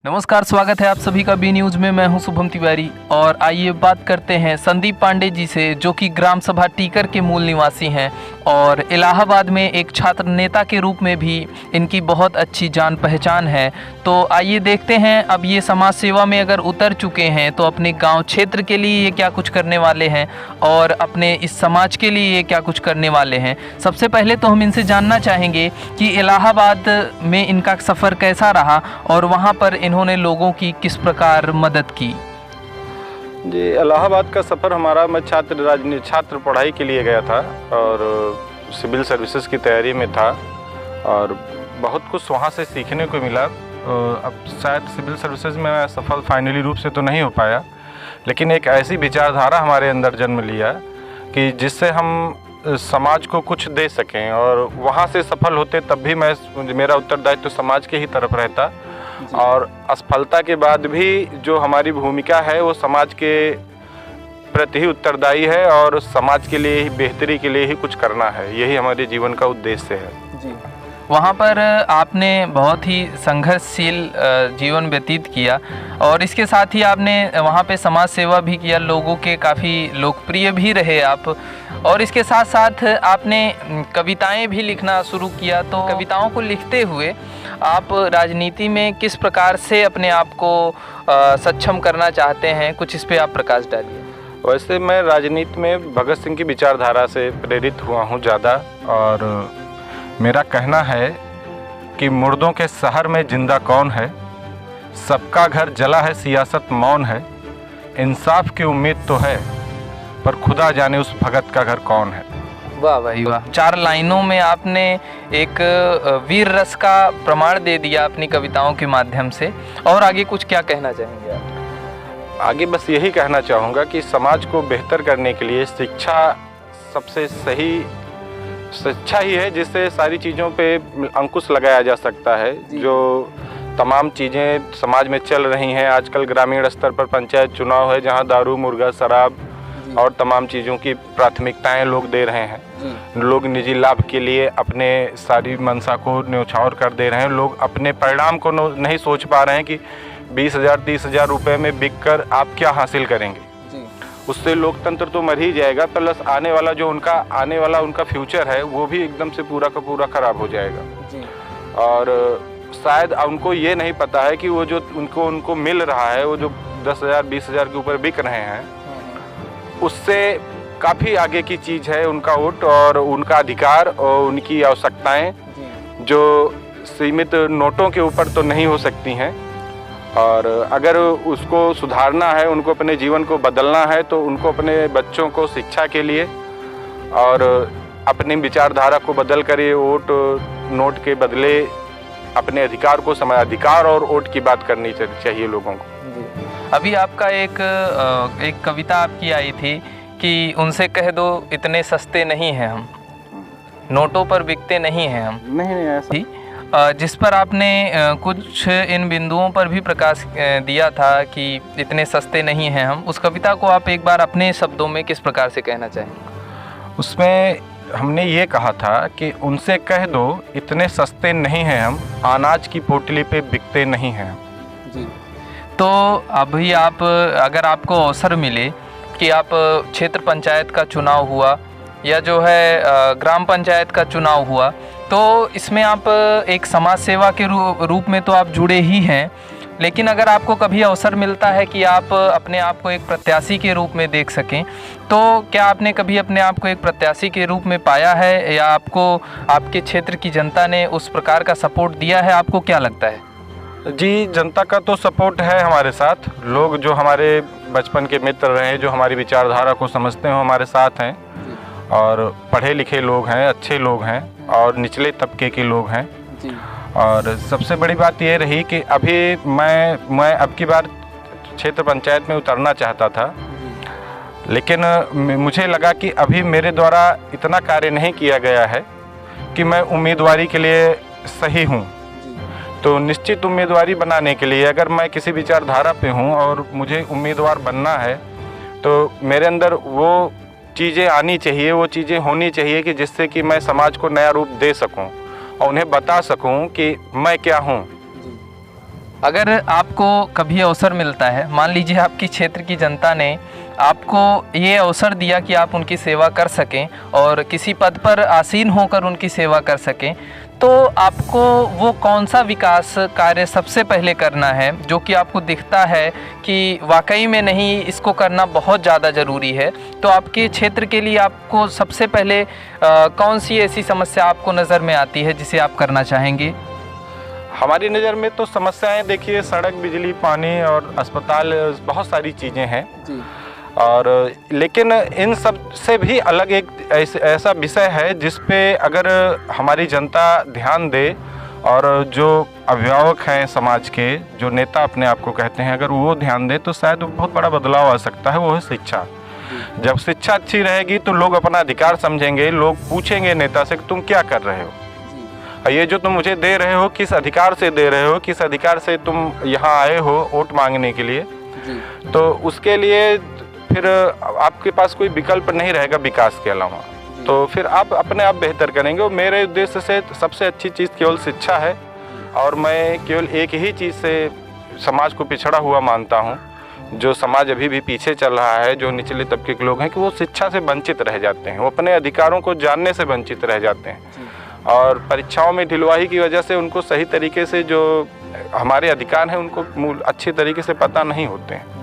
नमस्कार, स्वागत है आप सभी का बी न्यूज़ में। मैं हूं शुभम तिवारी और आइए बात करते हैं संदीप पांडे जी से, जो कि ग्राम सभा टीकर के मूल निवासी हैं और इलाहाबाद में एक छात्र नेता के रूप में भी इनकी बहुत अच्छी जान पहचान है। तो आइए देखते हैं, अब ये समाज सेवा में अगर उतर चुके हैं तो अपने गांव क्षेत्र के लिए ये क्या कुछ करने वाले हैं और अपने इस समाज के लिए ये क्या कुछ करने वाले हैं। सबसे पहले तो हम इनसे जानना चाहेंगे कि इलाहाबाद में इनका सफ़र कैसा रहा और वहाँ पर इन्होंने लोगों की किस प्रकार मदद की। जी, इलाहाबाद का सफ़र हमारा, मैं छात्र पढ़ाई के लिए गया था और सिविल सर्विसेज की तैयारी में था और बहुत कुछ वहाँ से सीखने को मिला। अब शायद सिविल सर्विसेज में मैं सफल फाइनली रूप से तो नहीं हो पाया, लेकिन एक ऐसी विचारधारा हमारे अंदर जन्म लिया कि जिससे हम समाज को कुछ दे सकें, और वहाँ से सफल होते तब भी मेरा उत्तरदायित्व तो समाज के ही तरफ रहता और असफलता के बाद भी जो हमारी भूमिका है वो समाज के प्रति ही उत्तरदायी है और समाज के लिए ही, बेहतरी के लिए ही कुछ करना है। यही हमारे जीवन का उद्देश्य है। जी, वहाँ पर आपने बहुत ही संघर्षशील जीवन व्यतीत किया और इसके साथ ही आपने वहाँ पे समाज सेवा भी किया, लोगों के काफ़ी लोकप्रिय भी रहे आप, और इसके साथ साथ आपने कविताएं भी लिखना शुरू किया। तो कविताओं को लिखते हुए आप राजनीति में किस प्रकार से अपने आप को सक्षम करना चाहते हैं, कुछ इस पे आप प्रकाश डालिए। वैसे मैं राजनीति में भगत सिंह की विचारधारा से प्रेरित हुआ हूँ ज़्यादा, और मेरा कहना है कि मुर्दों के शहर में जिंदा कौन है, सबका घर जला है सियासत मौन है, इंसाफ की उम्मीद तो है पर खुदा जाने उस भगत का घर कौन है। वाह भाई वाह, 4 लाइनों में आपने एक वीर रस का प्रमाण दे दिया अपनी कविताओं के माध्यम से। और आगे कुछ क्या कहना चाहेंगे आप? आगे बस यही कहना चाहूँगा कि समाज को बेहतर करने के लिए शिक्षा सबसे सही शिक्षा ही है, जिससे सारी चीज़ों पे अंकुश लगाया जा सकता है। जो तमाम चीज़ें समाज में चल रही हैं आजकल, ग्रामीण स्तर पर पंचायत चुनाव है जहाँ दारू, मुर्गा, शराब और तमाम चीज़ों की प्राथमिकताएं लोग दे रहे हैं। लोग निजी लाभ के लिए अपने सारी मंशा को न्यौछावर कर दे रहे हैं। लोग अपने परिणाम को नहीं सोच पा रहे हैं कि 20,000 30,000 रुपये में बिक कर आप क्या हासिल करेंगे। उससे लोकतंत्र तो मर ही जाएगा, प्लस आने वाला उनका फ्यूचर है वो भी एकदम से पूरा का पूरा खराब हो जाएगा। और शायद उनको ये नहीं पता है कि वो जो उनको मिल रहा है, वो जो 10,000 20,000 के ऊपर बिक रहे हैं, उससे काफ़ी आगे की चीज़ है उनका वोट और उनका अधिकार और उनकी आवश्यकताएं, जो सीमित नोटों के ऊपर तो नहीं हो सकती हैं। और अगर उसको सुधारना है, उनको अपने जीवन को बदलना है, तो उनको अपने बच्चों को शिक्षा के लिए और अपनी विचारधारा को बदल कर ये वोट नोट के बदले अपने अधिकार को अधिकार और वोट की बात करनी चाहिए लोगों को। अभी आपका एक कविता आपकी आई थी कि उनसे कह दो इतने सस्ते नहीं हैं हम, नोटों पर बिकते नहीं हैं हम। नहीं ऐसा, जिस पर आपने कुछ इन बिंदुओं पर भी प्रकाश दिया था कि इतने सस्ते नहीं हैं हम। उस कविता को आप एक बार अपने शब्दों में किस प्रकार से कहना चाहेंगे? उसमें हमने ये कहा था कि उनसे कह दो इतने सस्ते नहीं हैं हम, अनाज की पोटली पे बिकते नहीं हैं जी। तो अभी आप, अगर आपको अवसर मिले कि आप क्षेत्र पंचायत का चुनाव हुआ या जो है ग्राम पंचायत का चुनाव हुआ, तो इसमें आप एक समाज सेवा के रूप में तो आप जुड़े ही हैं, लेकिन अगर आपको कभी अवसर मिलता है कि आप अपने आप को एक प्रत्याशी के रूप में देख सकें, तो क्या आपने कभी अपने आप को एक प्रत्याशी के रूप में पाया है या आपको आपके क्षेत्र की जनता ने उस प्रकार का सपोर्ट दिया है? आपको क्या लगता है? जी, जनता का तो सपोर्ट है हमारे साथ। लोग जो हमारे बचपन के मित्र रहे, जो हमारी विचारधारा को समझते हैं, हमारे साथ हैं और पढ़े लिखे लोग हैं, अच्छे लोग हैं और निचले तबके के लोग हैं। और सबसे बड़ी बात ये रही कि अभी मैं अब की बार क्षेत्र पंचायत में उतरना चाहता था, लेकिन मुझे लगा कि अभी मेरे द्वारा इतना कार्य नहीं किया गया है कि मैं उम्मीदवारी के लिए सही हूँ। तो निश्चित उम्मीदवारी बनाने के लिए अगर मैं किसी विचारधारा पे हूँ और मुझे उम्मीदवार बनना है, तो मेरे अंदर वो चीज़ें आनी चाहिए, वो चीज़ें होनी चाहिए कि जिससे कि मैं समाज को नया रूप दे सकूँ और उन्हें बता सकूँ कि मैं क्या हूँ। अगर आपको कभी अवसर मिलता है, मान लीजिए आपकी क्षेत्र की जनता ने आपको ये अवसर दिया कि आप उनकी सेवा कर सकें और किसी पद पर आसीन होकर उनकी सेवा कर सकें, तो आपको वो कौन सा विकास कार्य सबसे पहले करना है जो कि आपको दिखता है कि वाकई में नहीं, इसको करना बहुत ज़्यादा ज़रूरी है? तो आपके क्षेत्र के लिए आपको सबसे पहले कौन सी ऐसी समस्या आपको नज़र में आती है जिसे आप करना चाहेंगे? हमारी नज़र में तो समस्याएं देखिए, सड़क, बिजली, पानी और अस्पताल, बहुत सारी चीज़ें हैं जी। और लेकिन इन सब से भी अलग एक ऐसा विषय है जिस पे अगर हमारी जनता ध्यान दे और जो अभिभावक हैं समाज के, जो नेता अपने आप को कहते हैं, अगर वो ध्यान दे तो शायद बहुत बड़ा बदलाव आ सकता है। वो है शिक्षा। जब शिक्षा अच्छी रहेगी तो लोग अपना अधिकार समझेंगे, लोग पूछेंगे नेता से कि तुम क्या कर रहे हो, ये जो तुम मुझे दे रहे हो किस अधिकार से दे रहे हो, किस अधिकार से तुम यहाँ आए हो वोट मांगने के लिए। तो उसके लिए फिर आपके पास कोई विकल्प नहीं रहेगा विकास के अलावा, तो फिर आप अपने आप बेहतर करेंगे। और मेरे उद्देश्य से सबसे अच्छी चीज़ केवल शिक्षा है और मैं केवल एक ही चीज़ से समाज को पिछड़ा हुआ मानता हूँ। जो समाज अभी भी पीछे चल रहा है, जो निचले तबके के लोग हैं, कि वो शिक्षा से वंचित रह जाते हैं, वो अपने अधिकारों को जानने से वंचित रह जाते हैं और परीक्षाओं में ढिलवाही की वजह से उनको सही तरीके से जो हमारे अधिकार हैं उनको अच्छी तरीके से पता नहीं होते हैं।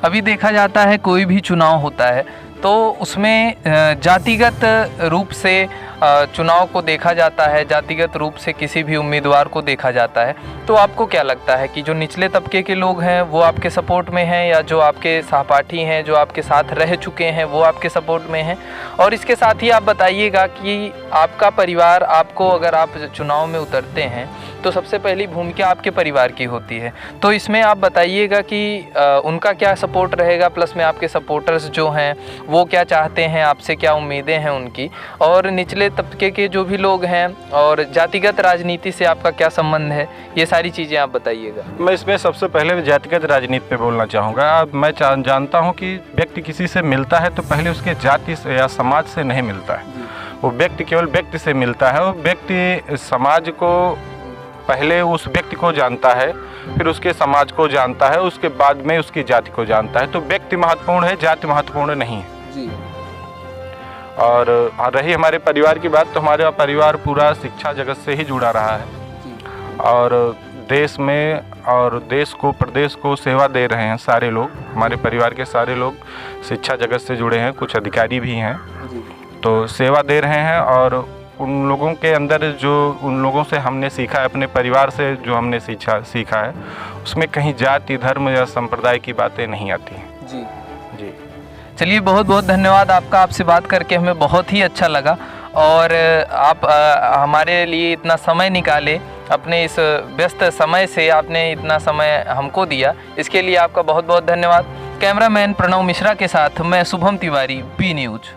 अभी देखा जाता है कोई भी चुनाव होता है तो उसमें जातिगत रूप से चुनाव को देखा जाता है, जातिगत रूप से किसी भी उम्मीदवार को देखा जाता है। तो आपको क्या लगता है कि जो निचले तबके के लोग हैं वो आपके सपोर्ट में हैं, या जो आपके सहपाठी हैं, जो आपके साथ रह चुके हैं, वो आपके सपोर्ट में हैं? और इसके साथ ही आप बताइएगा कि आपका परिवार, आपको अगर आप चुनाव में उतरते हैं तो सबसे पहली भूमिका आपके परिवार की होती है, तो इसमें आप बताइएगा कि उनका क्या सपोर्ट रहेगा, प्लस में आपके सपोर्टर्स जो हैं वो क्या चाहते हैं आपसे, क्या उम्मीदें हैं उनकी, और निचले तबके के जो भी लोग हैं और जातिगत राजनीति से आपका क्या संबंध है, ये सारी चीज़ें आप बताइएगा। मैं इसमें सबसे पहले जातिगत राजनीति पे बोलना चाहूँगा। मैं जानता हूँ कि व्यक्ति किसी से मिलता है तो पहले उसके जाति से या समाज से नहीं मिलता है, वो व्यक्ति केवल व्यक्ति से मिलता है। वो व्यक्ति समाज को पहले उस व्यक्ति को जानता है, फिर उसके समाज को जानता है, उसके बाद में उसकी जाति को जानता है। तो व्यक्ति महत्वपूर्ण है, जाति महत्वपूर्ण नहीं है जी। और रही हमारे परिवार की बात, तो हमारा परिवार पूरा शिक्षा जगत से ही जुड़ा रहा है और देश में और देश को, प्रदेश को सेवा दे रहे हैं सारे लोग। हमारे परिवार के सारे लोग शिक्षा जगत से जुड़े हैं, कुछ अधिकारी भी हैं, तो सेवा दे रहे हैं। और उन लोगों के अंदर जो उन लोगों से हमने सीखा है, अपने परिवार से जो हमने सीखा है, उसमें कहीं जाति, धर्म या संप्रदाय की बातें नहीं आती हैं जी। जी चलिए, बहुत बहुत धन्यवाद आपका। आपसे बात करके हमें बहुत ही अच्छा लगा और आप हमारे लिए इतना समय निकाले, अपने इस व्यस्त समय से आपने इतना समय हमको दिया, इसके लिए आपका बहुत बहुत धन्यवाद। कैमरामैन प्रणव मिश्रा के साथ मैं शुभम तिवारी, बी न्यूज़।